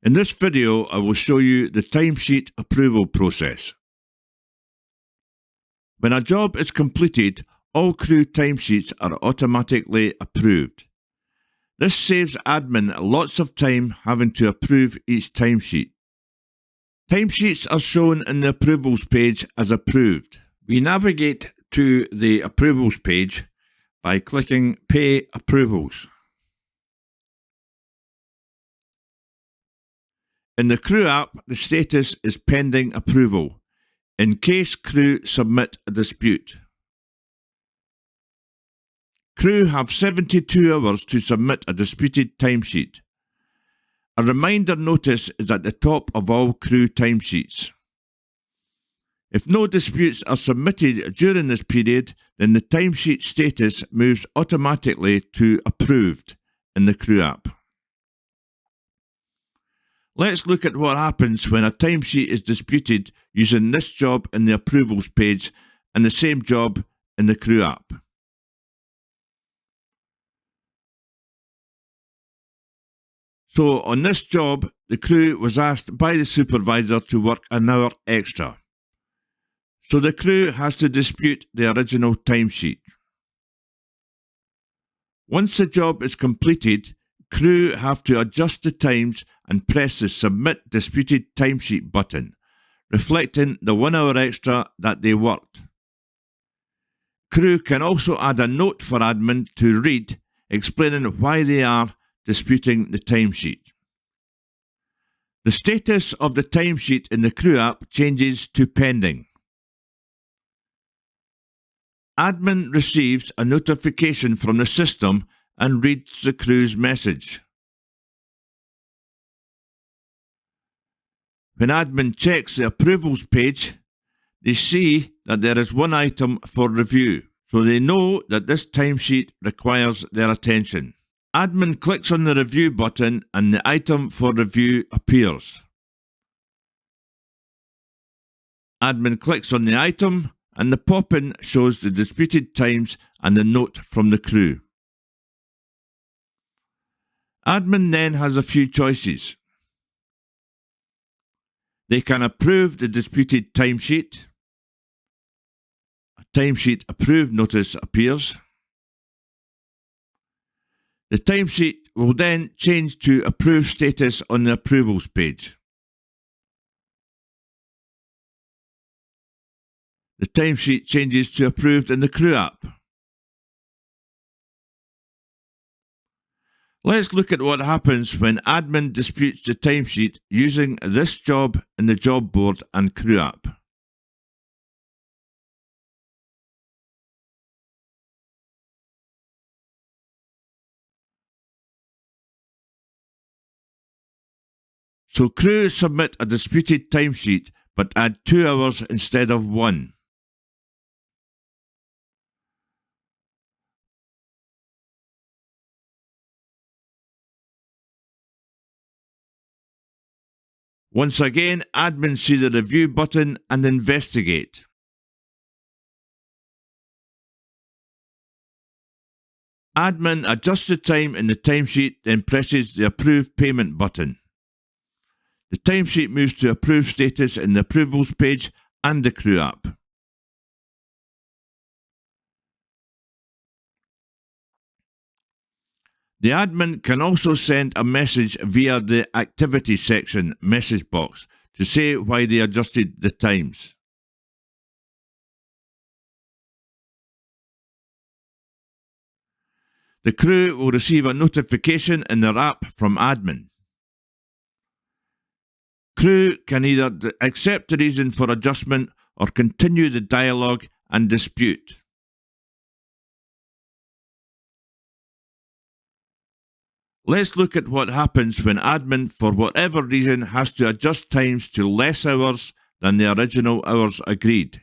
In this video, I will show you the timesheet approval process. When a job is completed, all crew timesheets are automatically approved. This saves admin lots of time having to approve each timesheet. Timesheets are shown in the approvals page as approved. We navigate to the approvals page by clicking Pay Approvals. In the crew app, the status is pending approval, in case crew submit a dispute. Crew have 72 hours to submit a disputed timesheet. A reminder notice is at the top of all crew timesheets. If no disputes are submitted during this period, then the timesheet status moves automatically to Approved in the crew app. Let's look at what happens when a timesheet is disputed using this job in the approvals page and the same job in the crew app. So on this job, the crew was asked by the supervisor to work an hour extra. So the crew has to dispute the original timesheet. Once the job is completed, crew have to adjust the times and press the Submit Disputed Timesheet button, reflecting the 1 hour extra that they worked. Crew can also add a note for admin to read, explaining why they are disputing the timesheet. The status of the timesheet in the crew app changes to pending. Admin receives a notification from the system and reads the crew's message. When admin checks the approvals page, they see that there is one item for review, so they know that this timesheet requires their attention. Admin clicks on the review button and the item for review appears. Admin clicks on the item and the pop-in shows the disputed times and the note from the crew. Admin then has a few choices. They can approve the disputed timesheet. A timesheet approved notice appears. The timesheet will then change to approved status on the approvals page. The timesheet changes to approved in the crew app. Let's look at what happens when admin disputes the timesheet using this job in the job board and crew app. So crew submit a disputed timesheet but add 2 hours instead of 1. Once again, admin see the review button and investigate. Admin adjusts the time in the timesheet, then presses the Approve Payment button. The timesheet moves to approved status in the approvals page and the crew app. The admin can also send a message via the Activity section message box to say why they adjusted the times. The crew will receive a notification in their app from admin. Crew can either accept the reason for adjustment or continue the dialogue and dispute. Let's look at what happens when admin, for whatever reason, has to adjust times to less hours than the original hours agreed.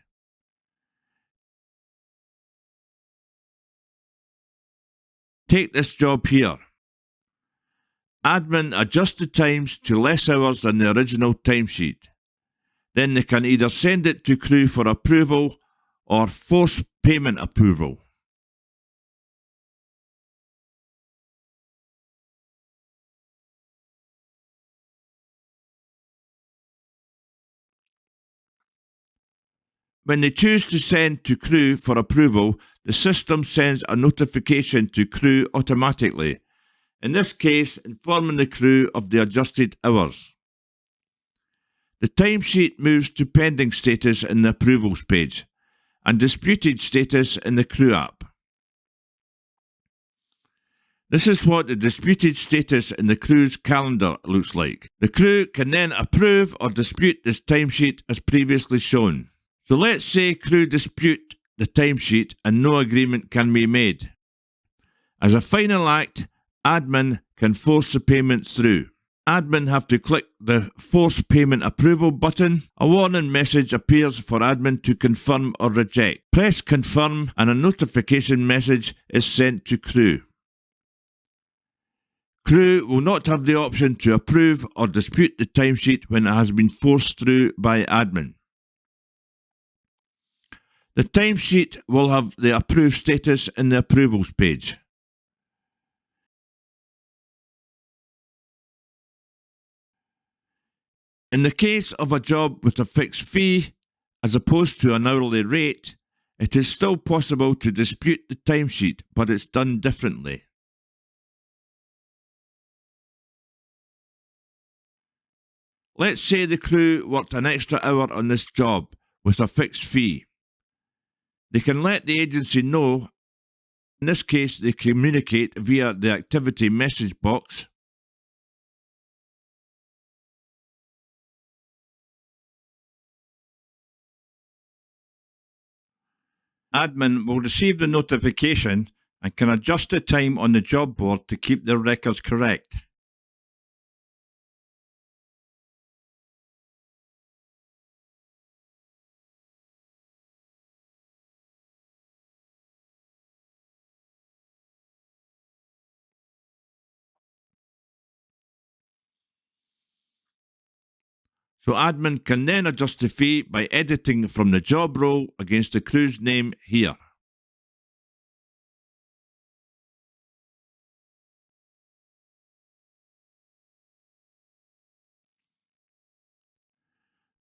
Take this job here. Admin adjust the times to less hours than the original timesheet. Then they can either send it to crew for approval or force payment approval. When they choose to send to crew for approval, the system sends a notification to crew automatically, in this case informing the crew of the adjusted hours. The timesheet moves to pending status in the approvals page and disputed status in the crew app. This is what the disputed status in the crew's calendar looks like. The crew can then approve or dispute this timesheet as previously shown. So let's say crew dispute the timesheet and no agreement can be made. As a final act, admin can force the payment through. Admin have to click the Force Payment Approval button. A warning message appears for admin to confirm or reject. Press confirm and a notification message is sent to crew. Crew will not have the option to approve or dispute the timesheet when it has been forced through by admin. The timesheet will have the approved status in the approvals page. In the case of a job with a fixed fee, as opposed to an hourly rate, it is still possible to dispute the timesheet, but it's done differently. Let's say the crew worked an extra hour on this job with a fixed fee. They can let the agency know. In this case, they communicate via the activity message box. Admin will receive the notification and can adjust the time on the job board to keep their records correct. So admin can then adjust the fee by editing from the job role against the crew's name here.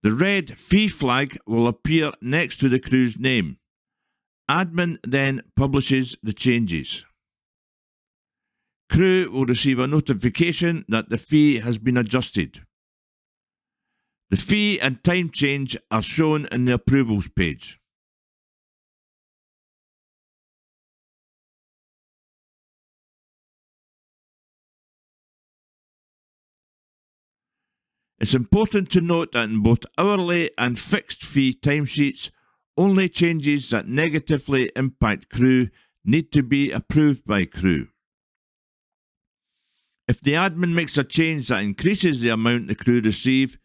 The red fee flag will appear next to the crew's name. Admin then publishes the changes. Crew will receive a notification that the fee has been adjusted. The fee and time change are shown in the approvals page. It's important to note that in both hourly and fixed fee timesheets, only changes that negatively impact crew need to be approved by crew. If the admin makes a change that increases the amount the crew receive,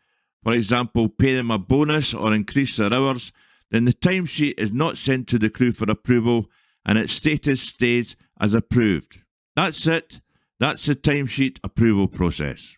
for example, pay them a bonus or increase their hours, then the timesheet is not sent to the crew for approval and its status stays as approved. That's it. That's the timesheet approval process.